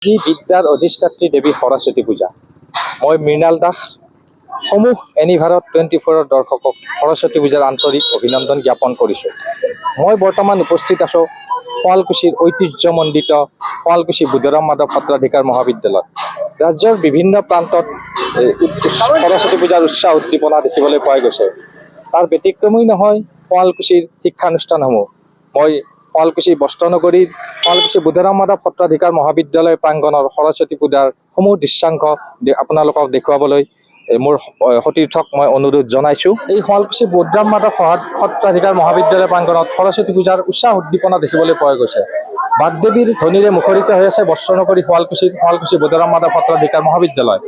যি বিদ্যাৰ অধিষ্ঠাত্ৰী দেৱী সৰস্বতী পূজা। মই মৃণাল দাস সমূহ এনি ভাৰত 24ৰ দৰ্শকক সৰস্বতী পূজাৰ আন্তৰিক অভিনন্দন জ্ঞাপন কৰিছোঁ। মই বৰ্তমান উপস্থিত আছোঁ শুৱালকুছিৰ ঐতিহ্যমণ্ডিত শুৱালকুছি বুদ্ধৰাম মাধৱ সত্ৰাধিকাৰ মহাবিদ্যালয়ত। ৰাজ্যৰ বিভিন্ন প্ৰান্তত সৰস্বতী পূজাৰ উৎসাহ উদ্দীপনা দেখিবলৈ পোৱা গৈছে। তাৰ ব্যতিক্ৰমেই নহয় শুৱালকুছিৰ শিক্ষানুষ্ঠানসমূহ। মই শুৱালকুছি বস্ত্ৰনগৰীৰ শুৱালকুছি বুদ্ধৰাম মাধৱ সত্ৰাধিকাৰ মহাবিদ্যালয় প্ৰাংগণৰ সৰস্বতী পূজাৰ সমূহ দৃশ্যাংশ আপোনালোকক দেখুৱাবলৈ মোৰ সতীৰ্থক মই অনুৰোধ জনাইছোঁ। এই শুৱালকুছি বুদ্ধৰাম মাধৱ সত্ৰাধিকাৰ মহাবিদ্যালয় প্ৰাংগণত সৰস্বতী পূজাৰ উৎসাহ উদ্দীপনা দেখিবলৈ পোৱা গৈছে। বাগদেৱীৰ ধ্বনিৰে মুখৰিত হৈ আছে বস্ত্ৰনগৰী শুৱালকুছি বুদ্ধৰাম মাধৱ সত্ৰাধিকাৰ মহাবিদ্যালয়।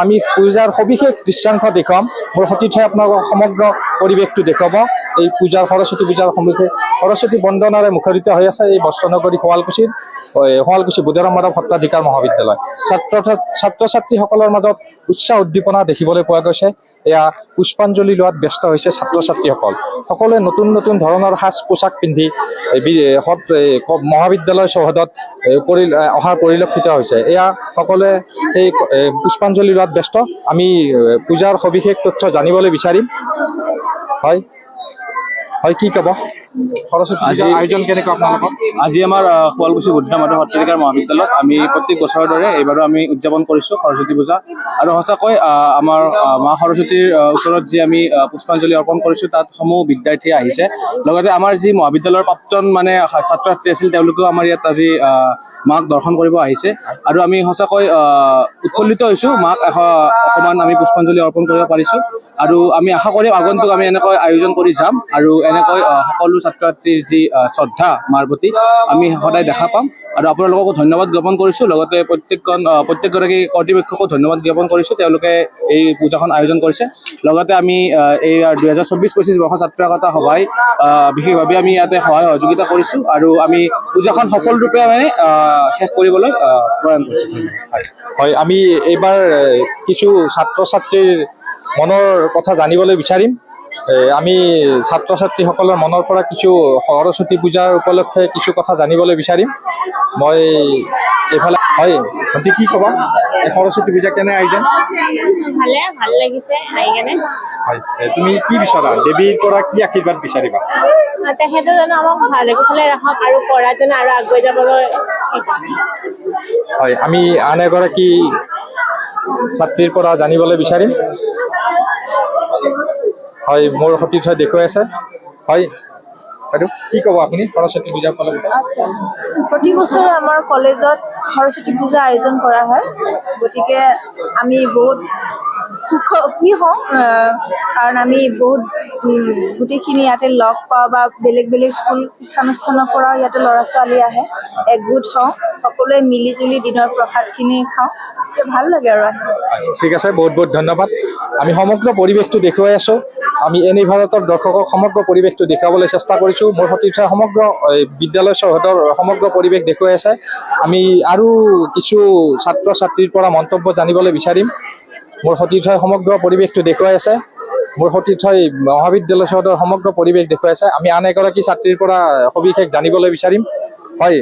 আমি পূজাৰ সবিশেষ দৃশ্যাংশ দেখুৱাম। মোৰ সতীৰ্থই আপোনালোকক সমগ্ৰ পৰিৱেশটো দেখুৱাব। এই পূজাৰ সৰস্বতী পূজাৰ সন্মুখে সৰস্বতী বন্দনাৰে মুখৰিত হৈ আছে এই বস্ত্ৰনগৰী শুৱালকুছি বুদ্ধৰাম মাধৱ সত্ৰাধিকাৰ মহাবিদ্যালয়। ছাত্ৰ ছাত্ৰীসকলৰ মাজত উৎসাহ উদ্দীপনা দেখিবলৈ পোৱা গৈছে। এয়া পুষ্পাঞ্জলি লোৱাত ব্যস্ত হৈছে ছাত্ৰ ছাত্ৰীসকল। সকলোৱে নতুন নতুন ধৰণৰ সাজ পোছাক পিন্ধি মহাবিদ্যালয় চৌহদত অহা পৰিলক্ষিত হৈছে। এয়া সকলোৱে সেই পুষ্পাঞ্জলি লোৱাত ব্যস্ত। আমি পূজাৰ সবিশেষ তথ্য জানিবলৈ বিচাৰিম। হয় কি ক'ব? সৰস্বতী পূজাৰ আয়োজন কেনেকুৱা আপোনালোকৰ? আজি আমাৰ শুৱালকুছি বুদ্ধৰাম মাধৱ সত্ৰাধিকাৰ মহাবিদ্যালয়ত আমি প্ৰত্যেক বছৰৰ দৰে এইবাৰো আমি উদযাপন কৰিছোঁ সৰস্বতী পূজা। আৰু সঁচাকৈ আমাৰ মা সৰস্বতীৰ ওচৰত যি আমি পুষ্পাঞ্জলি অৰ্পণ কৰিছোঁ তাত সমূহ বিদ্যাৰ্থী আহিছে। লগতে আমাৰ যি মহাবিদ্যালয়ৰ প্ৰাক্তন ছাত্ৰ ছাত্ৰী আছিল তেওঁলোকেও আমাৰ ইয়াত আজি মাক দৰ্শন কৰিব আহিছে। আৰু আমি সঁচাকৈ উৎফুল্লিত হৈছোঁ মাক অকণমান আমি পুষ্পাঞ্জলি অৰ্পণ কৰিব পাৰিছোঁ। আৰু আমি আশা কৰিম আগন্তুক আমি এনেকৈ আয়োজন কৰি যাম আৰু এনেকৈ সকলো ছাত্ৰ ছাত্ৰীৰ যি শ্ৰদ্ধা মাৰ প্ৰতি আমি সদায় দেখা পাম। আৰু আপোনালোককো ধন্যবাদ জ্ঞাপন কৰিছোঁ। লগতে প্ৰত্যেকগৰাকী কৰ্তৃপক্ষকো ধন্যবাদ জ্ঞাপন কৰিছোঁ, তেওঁলোকে এই পূজাখন আয়োজন কৰিছে। লগতে আমি এই 2024-25 বৰ্ষৰ ছাত্ৰ একতা সভাই বিশেষভাৱে আমি ইয়াতে সহায় সহযোগিতা কৰিছোঁ আৰু আমি পূজাখন সফলৰূপে মানে শেষ কৰিবলৈ প্ৰয়াস কৰিছোঁ। হয়, আমি এইবাৰ কিছু ছাত্ৰ ছাত্ৰীৰ মনৰ কথা জানিবলৈ বিচাৰিম। আমি ছাত্ৰ ছাত্ৰীসকলৰ মনৰ পৰা কিছু সৰস্বতী পূজাৰ উপলক্ষে কিছু কথা জানিবলৈ বিচাৰিম। মই এইফালে হয় ভণ্টি কি ক'বা? এই সৰস্বতী পূজা কেনে আয়োজন? ভাল লাগিছে আহি কেনে। হয়, তুমি কি বিচৰা? দেৱীৰ পৰা কি আশীৰ্বাদ বিচাৰিবা? তেখেতে জানো আমাক ভালে কুশলে ৰাখক আৰু পঢ়াত যেন আৰু আগুৱাই যাবলৈ। হয়, আমি আন এগৰাকী ছাত্ৰীৰ পৰা জানিবলৈ বিচাৰিম। হয়, মোৰ সতীৰ্থই দেখুৱাই আছে। হয় বাইদেউ কি ক'ব আপুনি সৰস্বতী পূজাৰ উপলক্ষে? আচ্ছা, প্ৰতি বছৰে আমাৰ কলেজত সৰস্বতী পূজা আয়োজন কৰা হয়। গতিকে আমি বহুত সুখী হওঁ, কাৰণ আমি বহুত গোটেইখিনি ইয়াতে লগ পাওঁ বা বেলেগ বেলেগ স্কুল শিক্ষানুষ্ঠানৰ পৰাও ইয়াতে ল'ৰা ছোৱালী আহে, একগোট হওঁ, সকলোৱে মিলি জুলি দিনৰ প্ৰসাদখিনি খাওঁ। ভাল লাগে আৰু। ঠিক আছে, বহুত বহুত ধন্যবাদ। আমি সমগ্ৰ পৰিৱেশটো দেখুৱাই আছোঁ। আমি এনি ভাৰতৰ দৰ্শকক সমগ্ৰ পৰিৱেশটো দেখুৱাবলৈ চেষ্টা কৰিছোঁ। মোৰ সতীৰ্থই সমগ্ৰ বিদ্যালয় চৌহদৰ সমগ্ৰ পৰিৱেশ দেখুৱাই আছে। আমি আৰু কিছু ছাত্ৰ ছাত্ৰীৰ পৰা মন্তব্য জানিবলৈ বিচাৰিম। মোৰ সতীৰ্থই সমগ্ৰ পৰিৱেশটো দেখুৱাই আছে। মোৰ সতীৰ্থই মহাবিদ্যালয় চৌহদৰ সমগ্ৰ পৰিৱেশ দেখুৱাই আছে। আমি আন এগৰাকী ছাত্ৰীৰ পৰা সবিশেষ জানিবলৈ বিচাৰিম। হয়,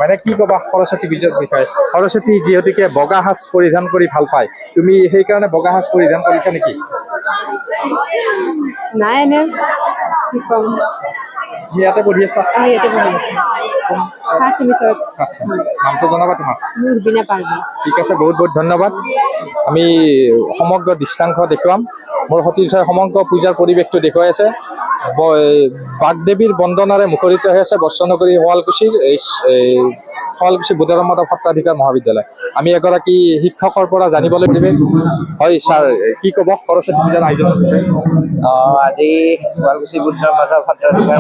মানে কি ক'বা সৰস্বতী পূজাৰ বিষয়ে? সৰস্বতী যিহেতুকে বগা সাজ পৰিধান কৰি ভাল পায়, তুমি সেইকাৰণে বগা সাজ পৰিধান কৰিছা নেকি? নাই এনে কি ক'ম, ইয়াতে পঢ়ি আছা? ইয়াতে পঢ়ি আছোঁ। আচ্ছা, নামটো জনাবা তোমাৰ? ৰুবিনা পাৰভীন। ঠিক আছে, বহুত বহুত ধন্যবাদ। আমি সমগ্ৰ দৃশ্যাংশ দেখুৱাম। মোৰ সতীৰ্থই সমগ্ৰ পূজাৰ পৰিৱেশটো দেখুৱাই আছে। বাগদেৱীৰ বন্দনাৰে মুখৰিত হৈ আছে বস্ত্ৰনগৰী শুৱালকুছি বুদ্ধৰাম মাধৱ সত্ৰাধিকাৰ মহাবিদ্যালয়। আমি এগৰাকী শিক্ষকৰ পৰা জানিবলৈ পৰিৱেশ। হয় ছাৰ, কি ক'ব সৰস্বতী পূজাৰ আয়োজনৰ বিষয়ে? আজি শুৱালকুছি বুদ্ধৰাম মাধৱ সত্ৰাধিকাৰ